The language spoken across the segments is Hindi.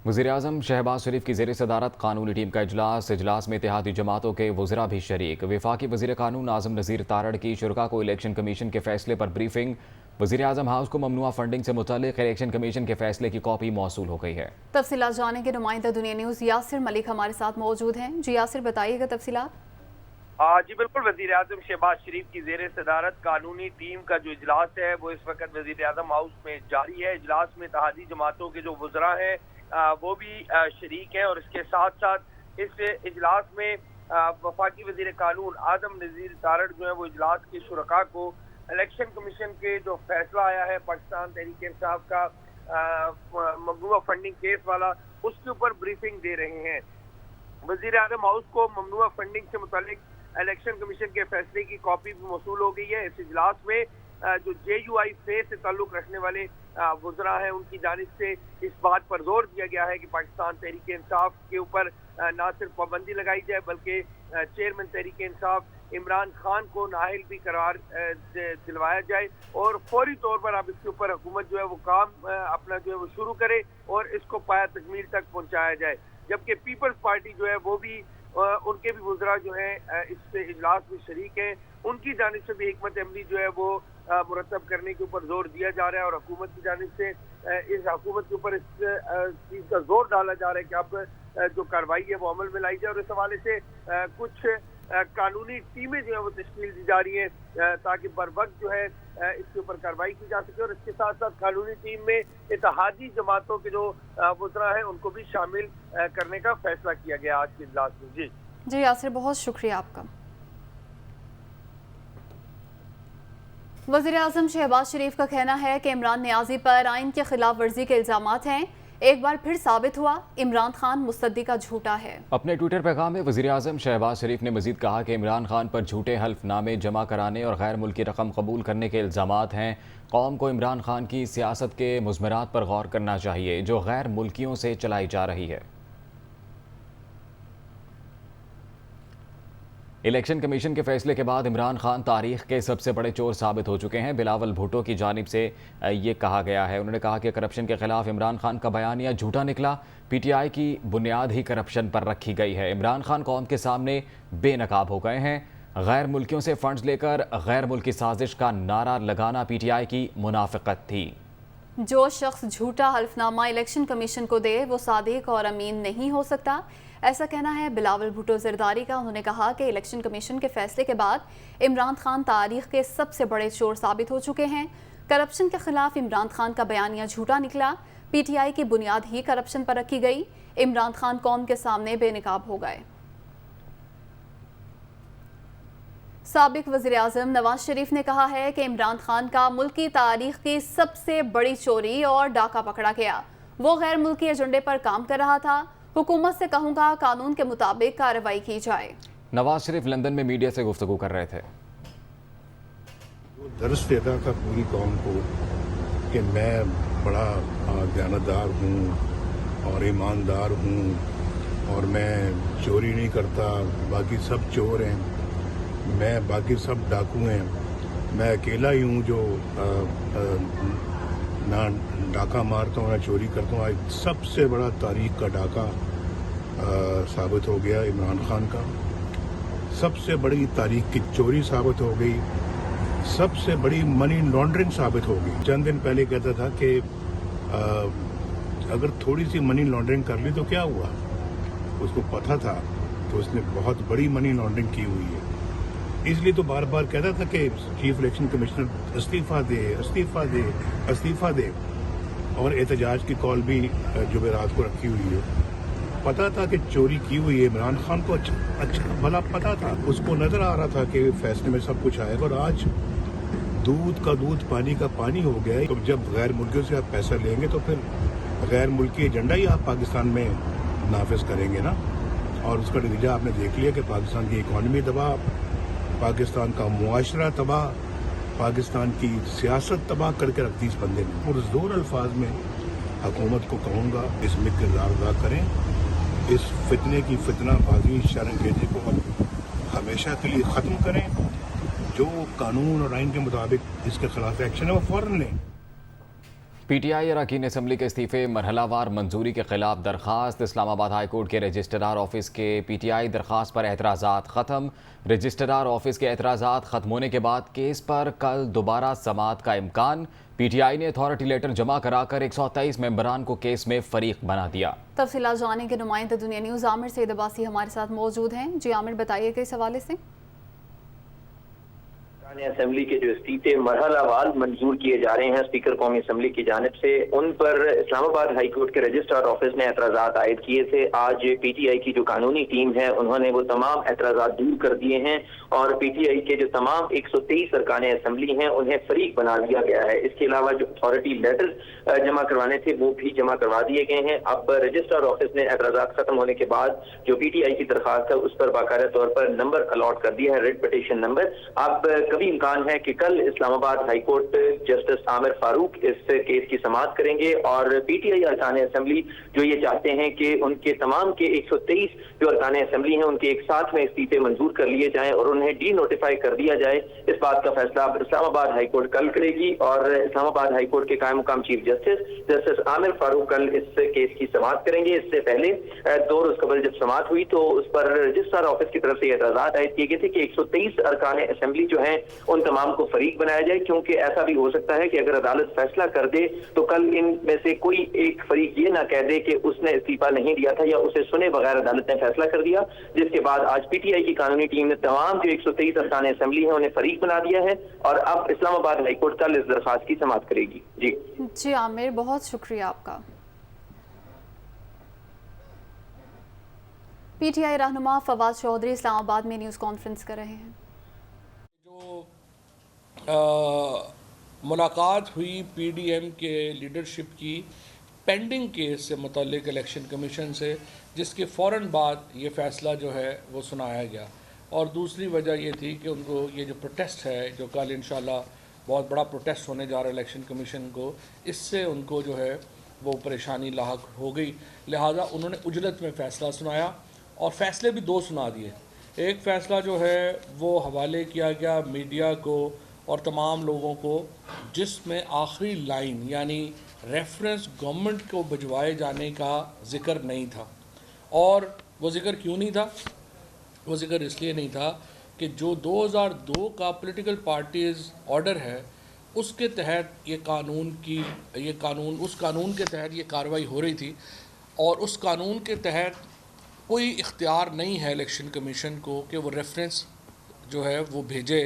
वज़ीर-ए-आज़म शहबाज शरीफ की ज़ेर सदारत कानूनी टीम का इजलास में इत्तेहादी जमातों के वज़रा भी शरीक। वफाकी वज़ीर कानून आज़म नज़ीर तारड़ की शुरा को इलेक्शन कमीशन के फैसले पर ब्रीफिंग। वज़ीर-ए-आज़म हाउस को ममनुआ फंडिंग से मुतालिक इलेक्शन कमीशन के फैसले की कॉपी मौसूल हो गई है। तफसीलात जानेंगे, नुमाइंदा दुनिया न्यूज़ यासिर मलिक हमारे साथ मौजूद हैं। जी यासिर, बताइएगा तफसीलात। जी बिल्कुल, वज़ीर आज़म शहबाज शरीफ की ज़ेर सदारत कानूनी टीम का जो इजलास है वो इस वक्त वज़ीर आज़म हाउस में जारी है। इजलास में इत्तेहादी जमातों के जो वज़रा हैं वो भी शरीक हैं और इसके साथ साथ इस इजलास में वफाकी वज़ीर कानून आज़म नज़ीर तारड़ जो है वो इजलास के शुरका को इलेक्शन कमीशन के जो फैसला आया है पाकिस्तान तहरीक इंसाफ का ममनुआ फंडिंग केस वाला, उसके ऊपर ब्रीफिंग दे रहे हैं। वज़ीर आज़म हाउस को ममनुआ फंडिंग से मुतालिक इलेक्शन कमीशन के फैसले की कॉपी भी मौसूल हो गई है। इस इजलास में जो JUI फेस से ताल्लुक रखने वाले वज़रा हैं उनकी जानिब से इस बात पर जोर दिया गया है कि पाकिस्तान तहरीक इंसाफ के ऊपर न सिर्फ पाबंदी लगाई जाए बल्कि चेयरमैन तहरीक इंसाफ इमरान खान को नाअहल भी करार दिलवाया जाए और फौरी तौर पर अब इसके ऊपर हुकूमत जो है वो काम अपना जो है वो शुरू करे और इसको पाया तकमील तक पहुँचाया जाए। जबकि पीपल्स पार्टी जो है वो भी उनके भी वज़रा जो हैं इस इजलास में शरीक हैं, उनकी जानिब से भी हिकमत अमली जो है वो मुरतब करने के ऊपर जोर दिया जा रहा है और हुकूमत की जानिब से इस हुकूमत के ऊपर इस चीज़ का जोर डाला जा रहा है कि अब जो कार्रवाई है वो अमल में लाई जाए और इस हवाले से कुछ कानूनी टीमें जो है वो तश्कील दी जा रही हैं ताकि बर वक्त जो है इसके ऊपर कार्रवाई की जा सके और इसके साथ साथ कानूनी टीम में इत्तेहादी जमातों के जो वज़रा हैं उनको भी शामिल करने का फैसला किया गया आज के इजलास में। जी यासिर, बहुत शुक्रिया आपका। वज़ीर आज़म शहबाज शरीफ का कहना है कि इमरान नियाज़ी पर आइन के खिलाफ वर्जी के इल्ज़ामात हैं। एक बार फिर साबित हुआ इमरान खान मुस्तद्दी का झूठा है। अपने ट्विटर पैगाम में वज़ीर-ए-आज़म शहबाज शरीफ ने मजीद कहा कि इमरान खान पर झूठे हल्फनामे जमा कराने और गैर मुल्की रकम कबूल करने के इल्ज़ामात हैं। कौम को इमरान खान की सियासत के मुज़मरात पर गौर करना चाहिए जो गैर मुल्कियों से चलाई जा रही है। इलेक्शन कमीशन के फैसले के बाद इमरान खान तारीख के सबसे बड़े चोर साबित हो चुके हैं। बिलावल भुट्टो की जानिब से ये कहा गया है, उन्होंने कहा कि करप्शन के खिलाफ इमरान खान का बयानिया झूठा निकला। PTI की बुनियाद ही करप्शन पर रखी गई है। इमरान खान कौम के सामने बेनकाब हो गए हैं। गैर मुल्कियों से फंड्स लेकर गैर मुल्की साजिश का नारा लगाना PTI की मुनाफिकत थी। जो शख्स झूठा हल्फनामा इलेक्शन कमीशन को दे वो सादिक और अमीन नहीं हो सकता, ऐसा कहना है बिलावल भुट्टो जरदारी का। उन्होंने कहा कि इलेक्शन कमीशन के फैसले के बाद इमरान खान तारीख के सबसे बड़े चोर साबित हो चुके हैं। करप्शन के खिलाफ इमरान खान का बयानिया झूठा निकला। PTI की बुनियाद ही करप्शन पर रखी गई। इमरान खान कौम के सामने बेनकाब हो गए। साबिक वज़ीर आज़म नवाज शरीफ ने कहा है कि इमरान खान का मुल्की तारीख की सबसे बड़ी चोरी और डाका पकड़ा गया। वो गैर मुल्की एजेंडे पर काम कर रहा था। हुकूमत से कहूँगा कानून के मुताबिक कार्रवाई की जाए। नवाज शरीफ लंदन में मीडिया से गुफ्तगू कर रहे थे। दर्ज देता था पूरी कौम को कि मैं बड़ा दयानतदार हूँ और ईमानदार हूँ और मैं चोरी नहीं करता, बाकी सब चोर हैं, मैं बाकी सब डाकू हैं, मैं अकेला ही हूँ जो ना डाका मारता हूँ ना चोरी करता हूँ। आज सबसे बड़ा तारीख का डाका साबित हो गया इमरान खान का। सबसे बड़ी तारीख की चोरी साबित हो गई, सबसे बड़ी मनी लॉन्ड्रिंग साबित हो गई। चंद दिन पहले कहता था कि अगर थोड़ी सी मनी लॉन्ड्रिंग कर ली तो क्या हुआ, उसको पता था कि उसने बहुत बड़ी मनी लॉन्ड्रिंग की हुई है, इसलिए तो बार बार कहता था कि चीफ इलेक्शन कमिश्नर इस्तीफा दे, इस्तीफा दे, इस्तीफा दे। और एहतजाज की कॉल भी जुमेरात को रखी हुई है। पता था कि चोरी की हुई है, इमरान खान को अच्छा भला पता था, उसको नजर आ रहा था कि फैसले में सब कुछ आएगा। और आज दूध का दूध पानी का पानी हो गया है। तो जब गैर मुल्कियों से आप पैसा लेंगे तो फिर गैर मुल्की एजेंडा ही आप पाकिस्तान में नाफिज करेंगे ना। और उसका नतीजा आपने देख लिया कि पाकिस्तान की इकॉनमी तबाह, पाकिस्तान का मुआशरा तबाह, पाकिस्तान की सियासत तबाह करके रखती इस बंदे ने। और जोर अल्फाज में हुकूमत को कहूँगा इसमें किरदार अदा करें, इस फितने की फितनाबाजी शर्मगेजी को हम हमेशा के लिए ख़त्म करें। जो कानून और आइन के मुताबिक इसके खिलाफ एक्शन है वो फौरन लें। पीटीआई अरकान असम्बली के इस्तीफे मरहलावार मंजूरी के खिलाफ दरखास्त। इस्लामाबाद हाई कोर्ट के रजिस्ट्रार ऑफिस के पीटीआई दरखास्त पर एतराज़ात ख़त्म। रजिस्ट्रार ऑफिस के एतराज़ात ख़त्म होने के बाद केस पर कल दोबारा समाअत का इम्कान। पीटीआई ने अथॉरिटी लेटर जमा कराकर 123 मेंबरान को केस में फरीक बना दिया। तफसीलात जानने के नुमाइंदा दुनिया न्यूज़ आमिर सईद अब्बासी हमारे साथ मौजूद हैं। जी आमिर, बताइएगा इस हवाले से। असेंबली के जो इस्तीफे मरहलावार मंजूर किए जा रहे हैं स्पीकर कौमी असेंबली की जानिब से, उन पर इस्लामाबाद हाई कोर्ट के रजिस्ट्रार ऑफिस ने एतराज़ात आयद किए थे। आज पीटीआई की जो कानूनी टीम है उन्होंने वो तमाम एतराज़ात दूर कर दिए हैं और पीटीआई के जो तमाम 123 अरकान असेंबली हैं उन्हें फरीक बना दिया गया है। इसके अलावा जो अथॉरिटी लेटर जमा करवाने थे वो भी जमा करवा दिए गए हैं। अब रजिस्ट्रार ऑफिस ने एतराज़ात खत्म होने के बाद जो पीटीआई की दरखास्त है उस पर बाकायदा तौर पर नंबर अलॉट कर दिया है, रेड पिटीशन नंबर। अब कभी इम्कान है कि कल Islamabad high court justice Aamir Farooq इस केस की समाअत करेंगे और पीटीआई अरकान असेंबली जो ये चाहते हैं कि उनके तमाम के 123 जो अरकान असेंबली हैं उनके एक साथ में इस्तीफे मंजूर कर लिए जाएं और उन्हें डी नोटिफाई कर दिया जाए। इस बात का फैसला इस्लामाबाद हाई कोर्ट कल करेगी और इस्लामाबाद हाई कोर्ट के कायम मुकाम चीफ जस्टिस आमिर फारूक कल इस केस की समाअत करेंगे। इससे पहले 2 रोज कबल जब समाअत हुई तो उस पर रजिस्ट्रार ऑफिस की तरफ से एतराज़ात आयद किए गए थे कि 123 अरकान असेंबली जो हैं उन तमाम को फरीक बनाया जाए, क्योंकि ऐसा भी हो सकता है कि अगर अदालत फैसला कर दे तो कल इनमें से कोई एक फरीक ये ना कह दे कि उसने इस्तीफा नहीं दिया था या उसे सुने बगैर अदालत ने फैसला कर दिया। जिसके बाद आज पीटीआई की कानूनी टीम ने तमाम जो 123 अरकान असेंबली है उन्हें फरीक बना दिया है और अब इस्लामाबाद हाई कोर्ट कल इस दरखास्त की समाअत करेगी। जी आमिर, बहुत शुक्रिया आपका। पीटीआई रहनुमा फवाद चौधरी इस्लामाबाद में न्यूज़ कॉन्फ्रेंस कर रहे हैं। जो मुलाकात हुई पीडीएम के लीडरशिप की पेंडिंग केस से मुतल्लिक इलेक्शन कमीशन से, जिसके फ़ौरन बाद ये फ़ैसला जो है वो सुनाया गया। और दूसरी वजह ये थी कि उनको ये जो प्रोटेस्ट है जो कल इंशाल्लाह बहुत बड़ा प्रोटेस्ट होने जा रहा है इलेक्शन कमीशन को, इससे उनको जो है वो परेशानी लाहक हो गई। लिहाजा उन्होंने उजलत में फ़ैसला सुनाया और फ़ैसले भी 2 सुना दिए। एक फ़ैसला जो है वो हवाले किया गया मीडिया को और तमाम लोगों को, जिसमें आखिरी लाइन यानी रेफरेंस गवर्नमेंट को भिजवाए जाने का ज़िक्र नहीं था। और वो ज़िक्र क्यों नहीं था? वो ज़िक्र इसलिए नहीं था कि जो 2002 का पॉलिटिकल पार्टीज़ ऑर्डर है उसके तहत उस कानून के तहत ये कार्रवाई हो रही थी और उस कानून के तहत कोई इख्तियार नहीं है इलेक्शन कमीशन को कि वो रेफरेंस जो है वो भेजे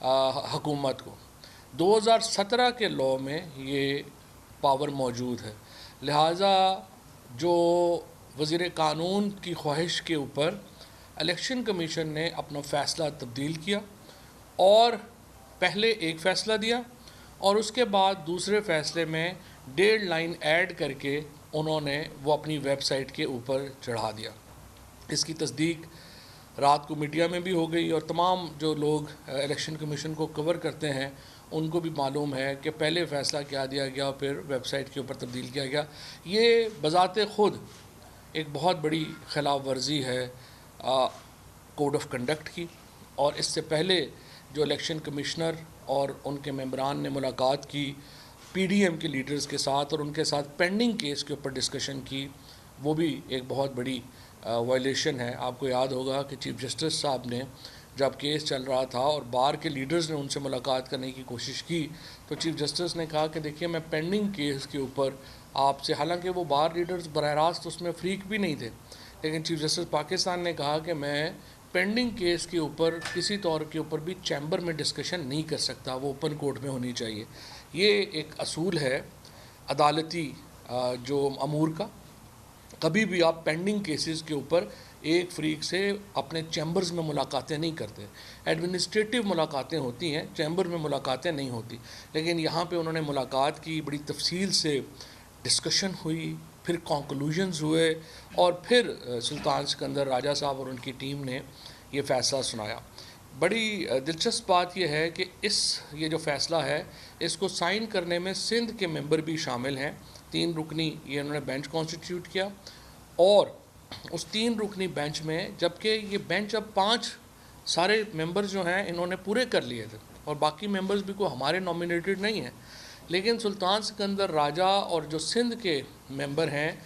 हुकूमत को। 2017 के लॉ में ये पावर मौजूद है। लिहाजा जो वज़ीर कानून की ख्वाहिश के ऊपर इलेक्शन कमीशन ने अपना फ़ैसला तब्दील किया और पहले एक फ़ैसला दिया और उसके बाद दूसरे फ़ैसले में 1.5 लाइन ऐड करके उन्होंने वो अपनी वेबसाइट के ऊपर चढ़ा दिया। इसकी तस्दीक रात को मीडिया में भी हो गई और तमाम जो लोग इलेक्शन कमीशन को कवर करते हैं उनको भी मालूम है कि पहले फ़ैसला क्या दिया गया और फिर वेबसाइट के ऊपर तब्दील किया गया। ये बज़ाते ख़ुद एक बहुत बड़ी खिलाफ वर्जी है कोड ऑफ कंडक्ट की। और इससे पहले जो इलेक्शन कमिश्नर और उनके मेंबरान ने मुलाकात की पीडीएम के लीडर्स के साथ और उनके साथ पेंडिंग केस के ऊपर डिस्कशन की, वो भी एक बहुत बड़ी वायलेशन है। आपको याद होगा कि चीफ जस्टिस साहब ने जब केस चल रहा था और बार के लीडर्स ने उनसे मुलाकात करने की कोशिश की तो चीफ जस्टिस ने कहा कि देखिए मैं पेंडिंग केस के ऊपर आपसे, हालांकि वो बार लीडर्स बरह रास्त उसमें फ्रीक भी नहीं थे, लेकिन चीफ जस्टिस पाकिस्तान ने कहा कि मैं पेंडिंग केस के ऊपर किसी तौर के ऊपर भी चैम्बर में डिस्कशन नहीं कर सकता, वो ओपन कोर्ट में होनी चाहिए। ये एक असूल है अदालती जो अमूर का। कभी भी आप पेंडिंग केसेस के ऊपर एक फ्रीक से अपने चैम्बर्स में मुलाकातें नहीं करते। एडमिनिस्ट्रेटिव मुलाकातें होती हैं, चैम्बर में मुलाकातें नहीं होती। लेकिन यहाँ पे उन्होंने मुलाकात की, बड़ी तफसील से डिस्कशन हुई, फिर कंक्लूजन्स हुए और फिर सुल्तान सिकंदर राजा साहब और उनकी टीम ने ये फ़ैसला सुनाया। बड़ी दिलचस्प बात यह है कि ये जो फ़ैसला है इसको साइन करने में सिंध के मेंबर भी शामिल हैं। 3 रुकनी ये उन्होंने बेंच कॉन्स्टिट्यूट किया और उस 3 रुकनी बेंच में, जबकि ये बेंच अब 5 सारे मेंबर्स जो हैं इन्होंने पूरे कर लिए थे और बाकी मेंबर्स भी कोई हमारे नॉमिनेटेड नहीं हैं, लेकिन सुल्तान सिकंदर राजा और जो सिंध के मेंबर हैं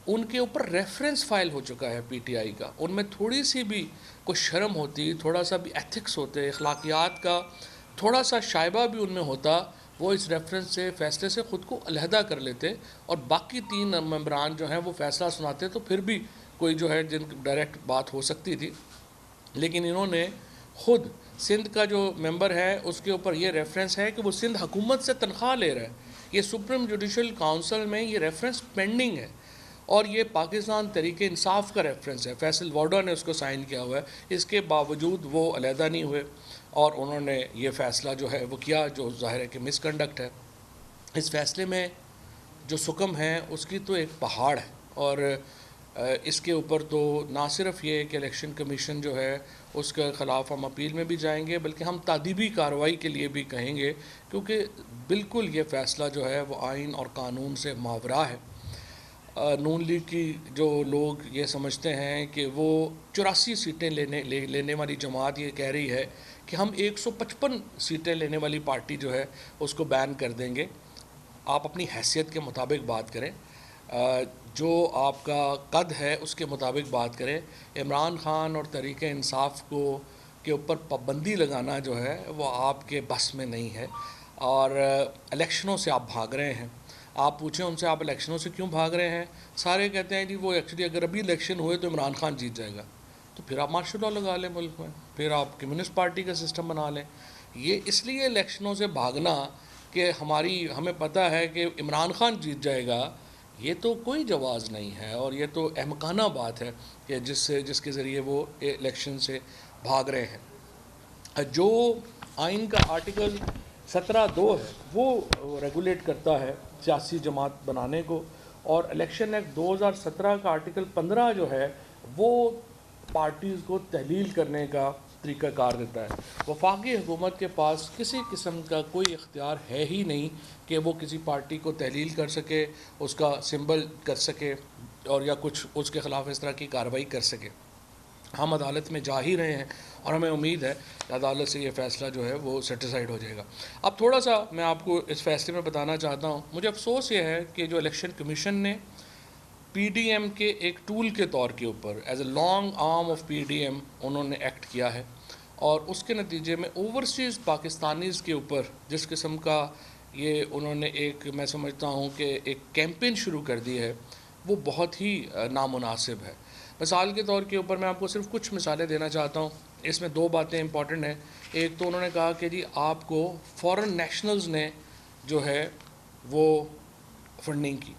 उनके ऊपर रेफरेंस फाइल हो चुका है पीटीआई का। उनमें थोड़ी सी भी कोई शर्म होती, थोड़ा सा भी एथिक्स होते, अखलाकियात का थोड़ा सा शायबा भी उनमें होता, वो इस रेफरेंस से फ़ैसले से ख़ुद को अलहदा कर लेते और बाकी 3 मेंबरान जो हैं वो फ़ैसला सुनाते, तो फिर भी कोई जो है जिन डायरेक्ट बात हो सकती थी। लेकिन इन्होंने ख़ुद सिंध का जो मेंबर है उसके ऊपर ये रेफरेंस है कि वो सिंध हुकूमत से तनख्वाह ले रहा है। ये सुप्रीम जुडिशल काउंसिल में ये रेफरेंस पेंडिंग है और ये पाकिस्तान तहरीक इंसाफ का रेफरेंस है। फैसल वाडा ने उसको साइन किया हुआ है, इसके बावजूद वो अलहदा नहीं हुए और उन्होंने ये फ़ैसला जो है वो किया, जो ज़ाहिर है कि मिसकंडक्ट है। इस फ़ैसले में जो सुकम है उसकी तो एक पहाड़ है और इसके ऊपर तो ना सिर्फ ये कि इलेक्शन कमीशन जो है उसके ख़िलाफ़ हम अपील में भी जाएंगे, बल्कि हम तादीबी कार्रवाई के लिए भी कहेंगे, क्योंकि बिल्कुल ये फ़ैसला जो है वो आइन और कानून से मावरा है। नून लीग की जो लोग ये समझते हैं कि वो 84 सीटें लेने वाली जमात ये कह रही है कि हम 155 सीटें लेने वाली पार्टी जो है उसको बैन कर देंगे। आप अपनी हैसियत के मुताबिक बात करें, जो आपका कद है उसके मुताबिक बात करें। इमरान खान और तहरीक इंसाफ को के ऊपर पाबंदी लगाना जो है वो आपके बस में नहीं है और इलेक्शनों से आप भाग रहे हैं। आप पूछें उनसे आप इलेक्शनों से क्यों भाग रहे हैं, सारे कहते हैं जी वो एक्चुअली अगर अभी इलेक्शन हुए तो इमरान खान जीत जाएगा, तो फिर आप मार्शल लॉ लगा लें मुल्क में, फिर आप कम्युनिस्ट पार्टी का सिस्टम बना लें। ये इसलिए इलेक्शनों से भागना कि हमें पता है कि इमरान खान जीत जाएगा, ये तो कोई जवाज़ नहीं है और ये तो अहमकाना बात है कि जिसके ज़रिए वो इलेक्शन से भाग रहे हैं। जो आइन का आर्टिकल 17(2) है वो रेगुलेट करता है सियासी जमात बनाने को, और इलेक्शन एक्ट 2017 का आर्टिकल 15 जो है वो पार्टीज़ को तहलील करने का तरीक़ाकार देता है। वफाकी हुकूमत के पास किसी किस्म का कोई इख्तियार है ही नहीं कि वो किसी पार्टी को तहलील कर सके, उसका सिंबल कर सके और या कुछ उसके ख़िलाफ़ इस तरह की कार्रवाई कर सके। हम अदालत में जा ही रहे हैं और हमें उम्मीद है कि अदालत से ये फ़ैसला जो है वो सेटिसाइड हो जाएगा। अब थोड़ा सा मैं आपको इस फ़ैसले में बताना चाहता हूँ। मुझे अफसोस ये है कि जो इलेक्शन कमीशन ने पीडीएम के एक टूल के तौर के ऊपर as a long arm of PDM उन्होंने एक्ट किया है और उसके नतीजे में ओवरसीज़ पाकिस्तानीज़ के ऊपर जिस किस्म का ये उन्होंने एक, मैं समझता हूँ कि एक कैंपेन शुरू कर दी है, वो बहुत ही नामुनासिब है। मिसाल के तौर के ऊपर मैं आपको सिर्फ कुछ मिसालें देना चाहता हूँ। इसमें 2 बातें इंपॉर्टेंट हैं। एक तो उन्होंने कहा कि जी आपको फॉरेन नेशनल्स ने जो है वो फंडिंग की,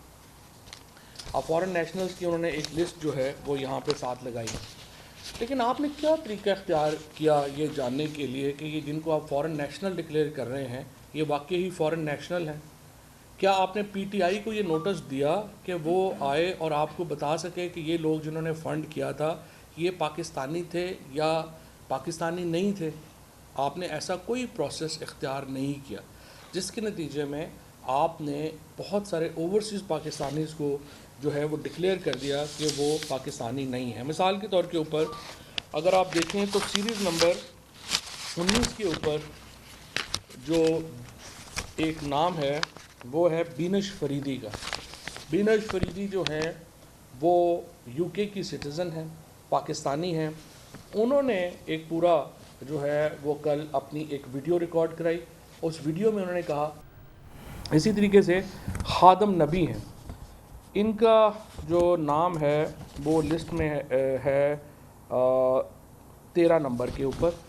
अब फॉरेन नेशनल्स की उन्होंने एक लिस्ट जो है वो यहाँ पे साथ लगाई है। लेकिन आपने क्या तरीका इख्तियार किया ये जानने के लिए कि ये जिनको आप फॉरेन नेशनल डिक्लेयर कर रहे हैं ये वाकई ही फॉरेन नेशनल हैं? क्या आपने पीटीआई को ये नोटिस दिया कि वो आए और आपको बता सके कि ये लोग जिन्होंने फ़ंड किया था ये पाकिस्तानी थे या पाकिस्तानी नहीं थे? आपने ऐसा कोई प्रोसेस इख्तियार नहीं किया, जिसके नतीजे में आपने बहुत सारे ओवरसीज़ पाकिस्तानीज़ को जो है वो डिक्लेयर कर दिया कि वो पाकिस्तानी नहीं है। मिसाल के तौर के ऊपर अगर आप देखें तो सीरीज़ नंबर 19 के ऊपर जो एक नाम है वो है बीनश फरीदी का। बीनश फरीदी जो हैं वो यूके की सिटीज़न हैं, पाकिस्तानी हैं। उन्होंने एक पूरा जो है वो कल अपनी एक वीडियो रिकॉर्ड कराई। उस वीडियो में उन्होंने कहा, इसी तरीके से खादम नबी हैं, इनका जो नाम है वो लिस्ट में है 13 नंबर के ऊपर।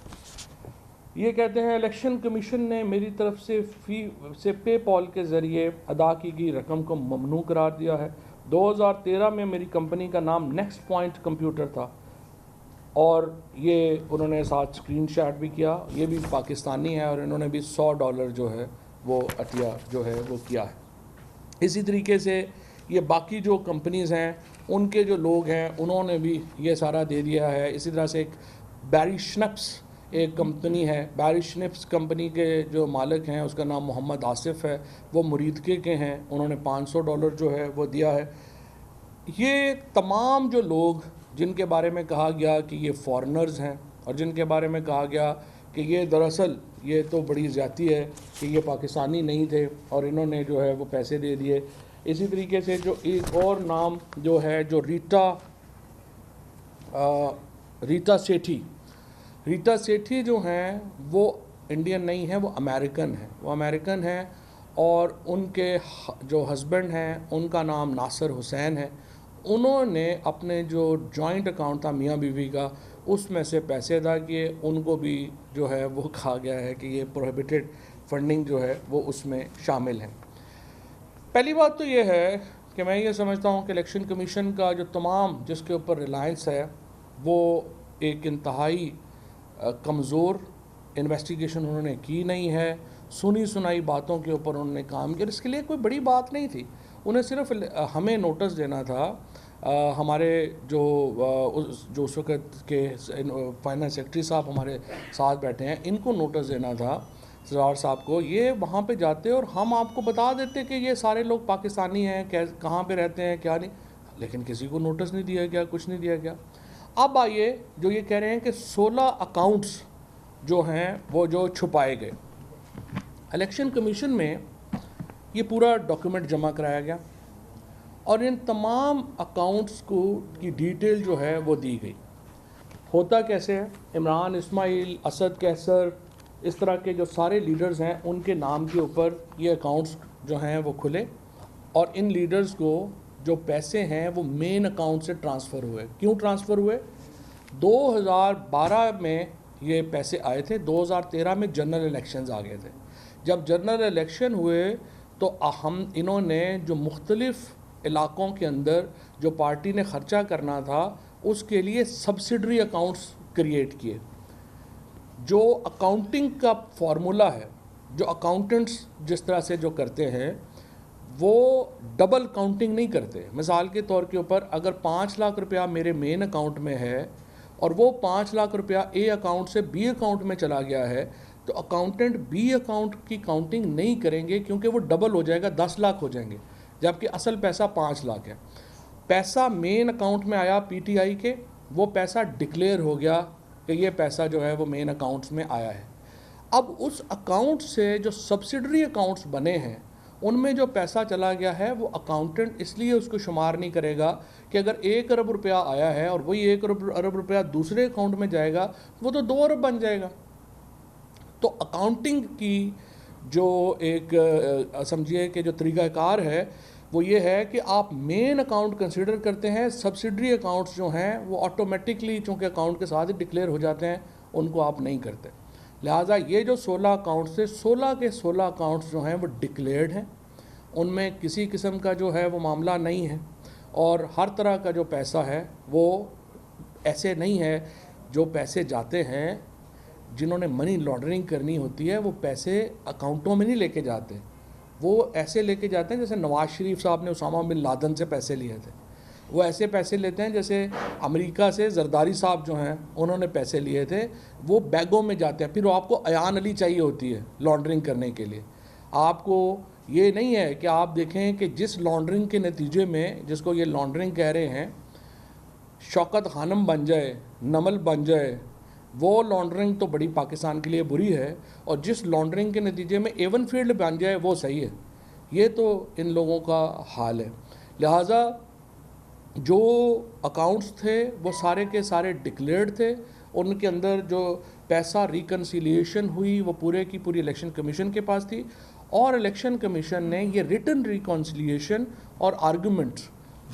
ये कहते हैं इलेक्शन कमीशन ने मेरी तरफ से पेपॉल के ज़रिए अदा की गई रकम को ममनू करार दिया है। 2013 में मेरी कंपनी का नाम नेक्स्ट पॉइंट कंप्यूटर था और ये उन्होंने साथ स्क्रीनशॉट भी किया। ये भी पाकिस्तानी है और इन्होंने भी $100 जो है वो अतिया जो है वो किया है। इसी तरीके से ये बाकी जो कंपनीज़ हैं उनके जो लोग हैं उन्होंने भी ये सारा दे दिया है। इसी तरह से एक बैरी श्नप्स एक कंपनी है, बैरी श्नप्स कंपनी के जो मालिक हैं उसका नाम मोहम्मद आसिफ है, वो मुरीदके के हैं, उन्होंने $500 जो है वो दिया है। ये तमाम जो लोग जिनके बारे में कहा गया कि ये फॉरेनर्स हैं और जिनके बारे में कहा गया कि ये दरअसल ये तो बड़ी ज़्यादती है कि ये पाकिस्तानी नहीं थे और इन्होंने जो है वो पैसे दे दिए। इसी तरीके से जो एक और नाम जो है, जो रीता सेठी जो हैं वो इंडियन नहीं है, वो अमेरिकन हैं और उनके जो हस्बैंड हैं उनका नाम नासिर हुसैन है। उन्होंने अपने जो जॉइंट अकाउंट था मियाँ बीवी का, उसमें से पैसे अदा किए। उनको भी जो है वो कहा गया है कि ये प्रोहिबिटेड फंडिंग जो है वो उसमें शामिल है। पहली बात तो ये है कि मैं ये समझता हूँ कि इलेक्शन कमीशन का जो तमाम जिसके ऊपर रिलायंस है वो एक इंतहाई कमज़ोर इन्वेस्टिगेशन उन्होंने की नहीं है। सुनी सुनाई बातों के ऊपर उन्होंने काम किया। इसके लिए कोई बड़ी बात नहीं थी, उन्हें सिर्फ हमें नोटिस देना था। हमारे जो उस वक्त के फाइनेंस सेक्रेटरी साहब हमारे साथ बैठे हैं, इनको नोटिस देना था सरदार साहब को। ये वहाँ पे जाते और हम आपको बता देते कि ये सारे लोग पाकिस्तानी हैं, कहाँ पे रहते हैं, क्या नहीं, लेकिन किसी को नोटिस नहीं दिया गया, कुछ नहीं दिया गया। अब आइए जो ये कह रहे हैं कि 16 अकाउंट्स जो हैं वो जो छुपाए गए। इलेक्शन कमीशन में ये पूरा डॉक्यूमेंट जमा कराया गया और इन तमाम अकाउंट्स को की डिटेल जो है वो दी गई। होता कैसे है, इमरान इस्माइल, असद कैसर, इस तरह के जो सारे लीडर्स हैं उनके नाम के ऊपर ये अकाउंट्स जो हैं वो खुले और इन लीडर्स को जो पैसे हैं वो मेन अकाउंट से ट्रांसफ़र हुए। क्यों ट्रांसफ़र हुए? 2012 में ये पैसे आए थे, 2013 में जनरल इलेक्शंस आ गए थे। जब जनरल इलेक्शन हुए तो इन्होंने जो मुख्तलिफ़ इलाक़ों के अंदर जो पार्टी ने ख़र्चा करना था उसके लिए सब्सिडरी अकाउंट्स क्रिएट किए। जो अकाउंटिंग का फार्मूला है, जो अकाउंटेंट्स जिस तरह से जो करते हैं वो डबल काउंटिंग नहीं करते। मिसाल के तौर के ऊपर अगर 5 लाख रुपया मेरे मेन अकाउंट में है और वो 5 लाख रुपया ए अकाउंट से बी अकाउंट में चला गया है, तो अकाउंटेंट बी अकाउंट की काउंटिंग नहीं करेंगे क्योंकि वो डबल हो जाएगा, 10 लाख हो जाएंगे, जबकि असल पैसा 5 लाख है। पैसा मेन अकाउंट में आया पीटीआई के, वो पैसा डिक्लेयर हो गया कि ये पैसा जो है वो मेन अकाउंट्स में आया है। अब उस अकाउंट से जो सब्सिडरी अकाउंट्स बने हैं उनमें जो पैसा चला गया है वो अकाउंटेंट इसलिए उसको शुमार नहीं करेगा कि अगर 1 अरब रुपया आया है और वही 1 अरब रुपया दूसरे अकाउंट में जाएगा वो तो 2 अरब बन जाएगा। तो अकाउंटिंग की जो एक समझिए कि जो तरीक़ाकार है वो ये है कि आप मेन अकाउंट कंसिडर करते हैं, सब्सिडरी अकाउंट्स जो हैं वो ऑटोमेटिकली चूँकि अकाउंट के साथ ही डिक्लेयर हो जाते हैं उनको आप नहीं करते। लिहाजा ये जो 16 अकाउंट्स थे, 16 के 16 अकाउंट्स जो हैं वो डिक्लेयर्ड हैं, उनमें किसी किस्म का जो है वो मामला नहीं है और हर तरह का जो पैसा है वो ऐसे नहीं है। जो पैसे जाते हैं जिन्होंने मनी लॉन्ड्रिंग करनी होती है वो पैसे अकाउंटों में नहीं लेके जाते, वो ऐसे लेके जाते हैं जैसे नवाज़ शरीफ साहब ने उसामा बिन लादेन से पैसे लिए थे, वो ऐसे पैसे लेते हैं जैसे अमेरिका से जरदारी साहब जो हैं उन्होंने पैसे लिए थे, वो बैगों में जाते हैं। फिर आपको अयान अली चाहिए होती है लॉन्ड्रिंग करने के लिए। आपको ये नहीं है कि आप देखें कि जिस लॉन्ड्रिंग के नतीजे में, जिसको ये लॉन्ड्रिंग कह रहे हैं, शौकत खानम बन जाए, नमल बन जाए, वो लॉन्ड्रिंग तो बड़ी पाकिस्तान के लिए बुरी है, और जिस लॉन्ड्रिंग के नतीजे में एवन फील्ड बन जाए वो सही है। ये तो इन लोगों का हाल है। लिहाजा जो अकाउंट्स थे वो सारे के सारे डिक्लेयर्ड थे, उनके अंदर जो पैसा रिकन्सिलिएशन हुई वो पूरे की पूरी इलेक्शन कमीशन के पास थी और इलेक्शन कमीशन ने ये रिटन रिकन्सिलिएशन और आर्गूमेंट्स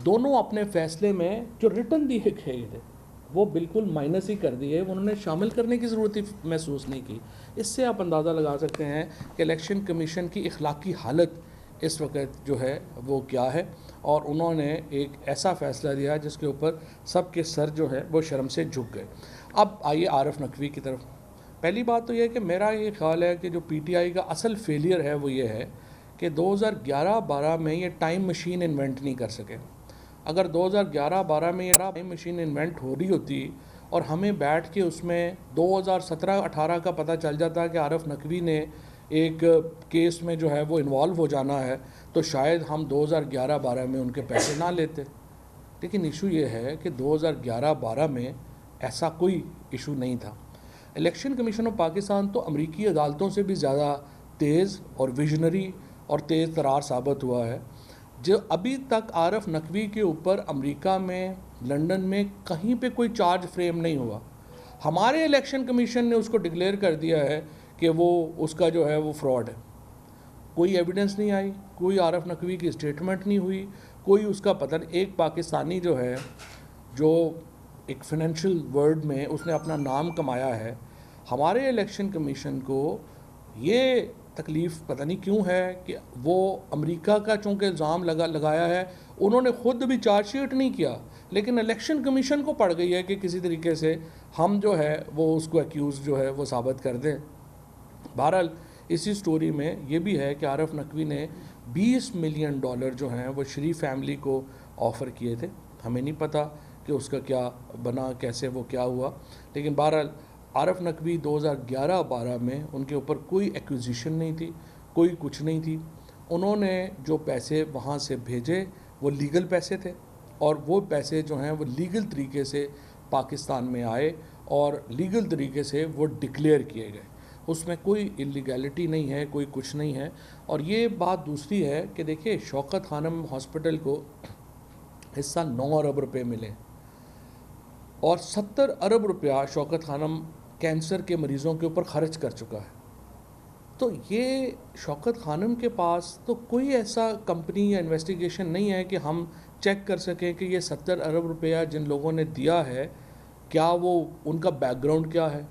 दोनों अपने फैसले में जो रिटन दिए गए थे वो बिल्कुल माइनस ही कर दिए, उन्होंने शामिल करने की ज़रूरत ही महसूस नहीं की। इससे आप अंदाज़ा लगा सकते हैं कि इलेक्शन कमीशन की इखलाकी हालत इस वक्त जो है वो क्या है, और उन्होंने एक ऐसा फ़ैसला दिया जिसके ऊपर सबके सर जो है वो शर्म से झुक गए। अब आइए आरिफ नकवी की तरफ। पहली बात तो यह है कि मेरा ये ख्याल है कि जो पीटीआई का असल फेलियर है वो ये है कि 2011-12 में ये टाइम मशीन इन्वेंट नहीं कर सके। अगर 2011-12 में ये टाइम मशीन इन्वेंट हो रही होती और हमें बैठ के उसमें 2017-18 का पता चल जाता कि आरिफ नकवी ने एक केस में जो है वो इन्वॉल्व हो जाना है, तो शायद हम 2011-12 में उनके पैसे ना लेते। लेकिन इशू ये है कि 2011-12 में ऐसा कोई इशू नहीं था। इलेक्शन कमीशन ऑफ पाकिस्तान तो अमरीकी अदालतों से भी ज़्यादा तेज़ और विजनरी और तेज़ तरार साबित हुआ है। जो अभी तक आरफ नकवी के ऊपर अमेरिका में, लंदन में कहीं पे कोई चार्ज फ्रेम नहीं हुआ। हमारे इलेक्शन कमीशन ने उसको डिक्लेयर कर दिया है कि वो उसका जो है वो फ्रॉड है। कोई एविडेंस नहीं आई, कोई आरफ नकवी की स्टेटमेंट नहीं हुई, कोई उसका पता नहीं। एक पाकिस्तानी जो है, जो एक फाइनेंशियल वर्ल्ड में उसने अपना नाम कमाया है, हमारे इलेक्शन कमीशन को ये तकलीफ़ पता नहीं क्यों है कि वो अमेरिका का चूँकि इल्ज़ाम लगाया है, उन्होंने ख़ुद भी चार्जशीट नहीं किया, लेकिन इलेक्शन कमीशन को पड़ गई है कि किसी तरीके से हम जो है वो उसको एक्यूज़ जो है वो साबित कर दें। बहरहाल इसी स्टोरी में ये भी है कि आरफ नकवी ने $20 मिलियन जो हैं वो शरीफ फैमिली को ऑफ़र किए थे। हमें नहीं पता कि उसका क्या बना, कैसे वो क्या हुआ, लेकिन बहरहाल आरफ नकवी 2011-12 में उनके ऊपर कोई एक्विजिशन नहीं थी, कोई कुछ नहीं थी। उन्होंने जो पैसे वहाँ से भेजे वो लीगल पैसे थे, और वो पैसे जो हैं वो लीगल तरीके से पाकिस्तान में आए और लीगल तरीके से वो डिक्लेयर किए गए। उसमें कोई इलीगैलिटी नहीं है, कोई कुछ नहीं है। और ये बात दूसरी है कि देखिए, शौकत खानम हॉस्पिटल को हिस्सा 9 अरब रुपए मिले और 70 अरब रुपया शौकत खानम कैंसर के मरीज़ों के ऊपर ख़र्च कर चुका है। तो ये शौकत खानम के पास तो कोई ऐसा कंपनी या इन्वेस्टिगेशन नहीं है कि हम चेक कर सकें कि ये 70 अरब रुपया जिन लोगों ने दिया है, क्या वो उनका बैकग्राउंड क्या है,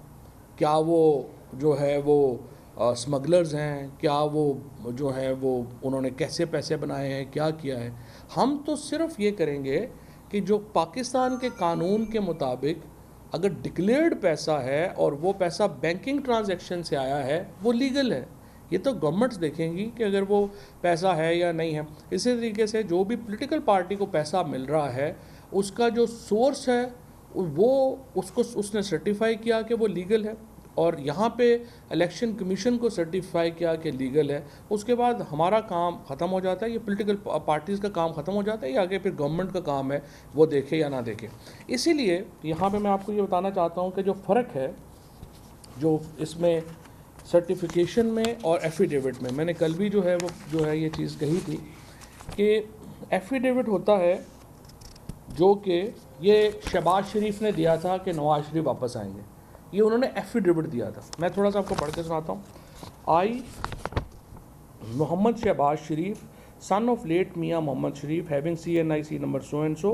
क्या वो जो है वो स्मगलर्स हैं, क्या वो जो है वो उन्होंने कैसे पैसे बनाए हैं, क्या किया है। हम तो सिर्फ ये करेंगे कि जो पाकिस्तान के कानून के मुताबिक अगर डिक्लेयर्ड पैसा है और वो पैसा बैंकिंग ट्रांजैक्शन से आया है, वो लीगल है। ये तो गवर्नमेंट्स देखेंगी कि अगर वो पैसा है या नहीं है। इसी तरीके से जो भी पॉलिटिकल पार्टी को पैसा मिल रहा है, उसका जो सोर्स है वो उसने सर्टिफाई किया कि वो लीगल है, और यहाँ पे इलेक्शन कमीशन को सर्टिफाई किया कि लीगल है। उसके बाद हमारा काम ख़त्म हो जाता है, ये पॉलिटिकल पार्टीज़ का काम ख़त्म हो जाता है, ये आगे फिर गवर्नमेंट का काम है वो देखे या ना देखे। इसीलिए यहाँ पे मैं आपको ये बताना चाहता हूँ कि जो फ़र्क है जो इसमें सर्टिफिकेशन में और एफिडेविट में, मैंने कल भी जो है ये चीज़ कही थी कि एफिडेविट होता है जो कि ये शहबाज शरीफ ने दिया था कि नवाज शरीफ वापस आएंगे, ये उन्होंने एफिडेविट दिया था। मैं थोड़ा सा आपको पढ़ के सुनाता हूँ। I Mohammad Shahbaz Sharif, son of late Mian Mohammad Sharif, having CNIC number so and so,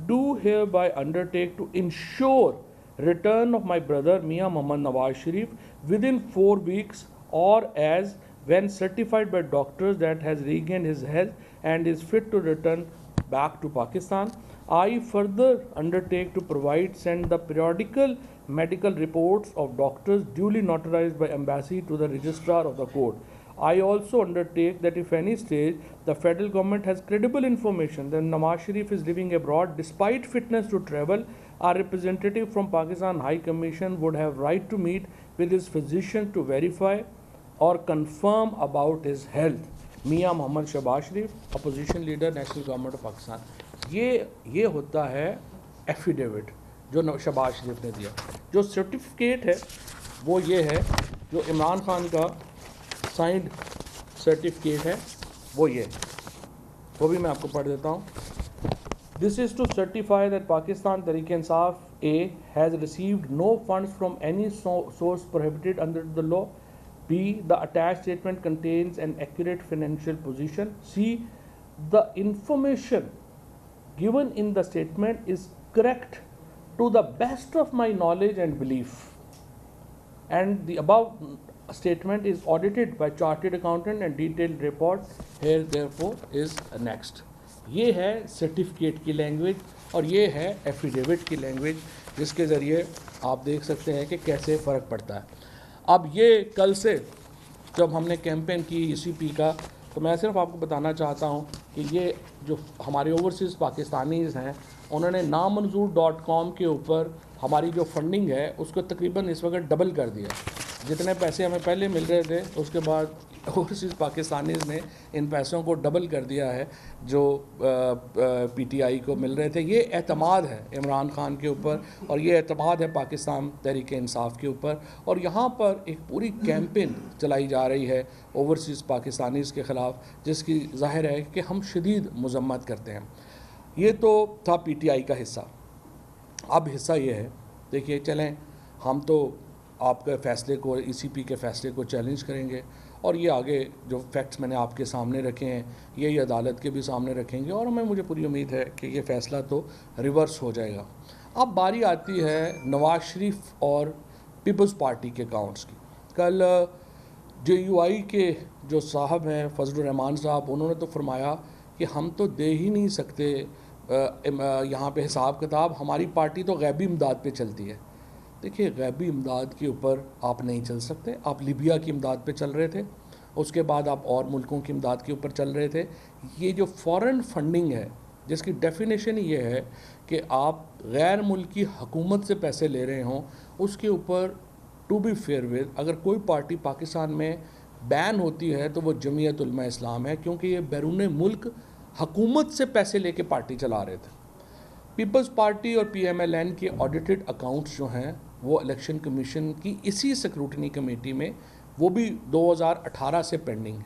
do hereby undertake to ensure return of my brother Mian Mohammad Nawaz Sharif within 4 weeks or as when certified by doctors that has regained his health and is fit to return back to Pakistan. I further undertake to send the periodical medical reports of doctors duly notarized by embassy to the registrar of the court. I also undertake that if any stage the federal government has credible information that Nawaz Sharif is living abroad despite fitness to travel, our representative from Pakistan High Commission would have right to meet with his physician to verify or confirm about his health. Mian Mohammad Shahbaz Sharif, opposition leader, national government of Pakistan. ये होता है एफिडेविट जो शहबाज शरीफ ने दिया। जो सर्टिफिकेट है वो ये है, जो इमरान खान का साइंड सर्टिफिकेट है वो ये, वो भी मैं आपको पढ़ देता हूँ। This is to certify that Pakistan Tehreek-e-Insaf A has received no funds from any source prohibited under the law. B, the attached statement contains an accurate financial position. C, the information given in the statement is correct to the best of my knowledge and belief, and the above statement is audited by chartered accountant and detailed report here therefore is next. ये है सर्टिफिकेट की लैंग्वेज और ये है एफिडेविट की लैंग्वेज, जिसके ज़रिए आप देख सकते हैं कि कैसे फ़र्क पड़ता है। अब ये कल से जब हमने कैंपेन की ECP का, तो मैं सिर्फ आपको बताना चाहता हूँ कि ये जो हमारे ओवरसीज़ पाकिस्तानीज़ हैं, उन्होंने नामंजूर.com के ऊपर हमारी जो फंडिंग है उसको तकरीबन इस वक्त डबल कर दिया। जितने पैसे हमें पहले मिल रहे थे उसके बाद ओवरसीज़ पाकिस्तानीज़ ने इन पैसों को डबल कर दिया है जो पीटीआई को मिल रहे थे। ये एतमाद है इमरान खान के ऊपर और ये एतमाद है पाकिस्तान तहरीक इंसाफ के ऊपर, और यहाँ पर एक पूरी कैंपेन चलाई जा रही है ओवरसीज़ पाकिस्तानीज़ के ख़िलाफ़, जिसकी ज़ाहिर है कि हम शदीद मज़म्मत करते हैं। ये तो था पीटीआई का हिस्सा। अब हिस्सा ये है, देखिए चलें, हम तो आपके फ़ैसले को, ईसीपी के फ़ैसले को चैलेंज करेंगे और ये आगे जो फैक्ट्स मैंने आपके सामने रखे हैं ये अदालत के भी सामने रखेंगे, और मुझे पूरी उम्मीद है कि ये फ़ैसला तो रिवर्स हो जाएगा। अब बारी आती है नवाज़ शरीफ और पीपल्स पार्टी के अकाउंट्स की। कल JUI के जो साहब हैं फजलुर रहमान साहब, उन्होंने तो फरमाया कि हम तो दे ही नहीं सकते यहाँ पे हिसाब किताब, हमारी पार्टी तो गैबी इमदाद पे चलती है। देखिए, गैबी इमदाद के ऊपर आप नहीं चल सकते। आप लीबिया की इमदाद पे चल रहे थे, उसके बाद आप और मुल्कों की इमदाद के ऊपर चल रहे थे। ये जो फॉरेन फंडिंग है, जिसकी डेफिनेशन ये है कि आप गैर मुल्की हुकूमत से पैसे ले रहे हों, उसके ऊपर टू बी फेयर विद, अगर कोई पार्टी पाकिस्तान में बैन होती है तो वो जमीयत उलमा इस्लाम है, क्योंकि ये बैरून मुल्क हुकूमत से पैसे लेके पार्टी चला रहे थे। पीपल्स पार्टी और PMLN के ऑडिटेड अकाउंट्स जो हैं वो इलेक्शन कमीशन की इसी स्क्रूटनी कमेटी में, वो भी 2018 से पेंडिंग है।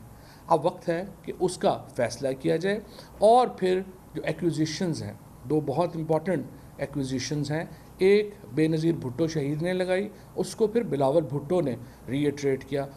अब वक्त है कि उसका फ़ैसला किया जाए। और फिर जो एक्विजिशंस हैं, दो बहुत इंपॉर्टेंट एक्विजिशंस हैं। एक बेनज़ीर भुट्टो शहीद ने लगाई, उसको फिर बिलावल भुट्टो ने रीइटरेट किया।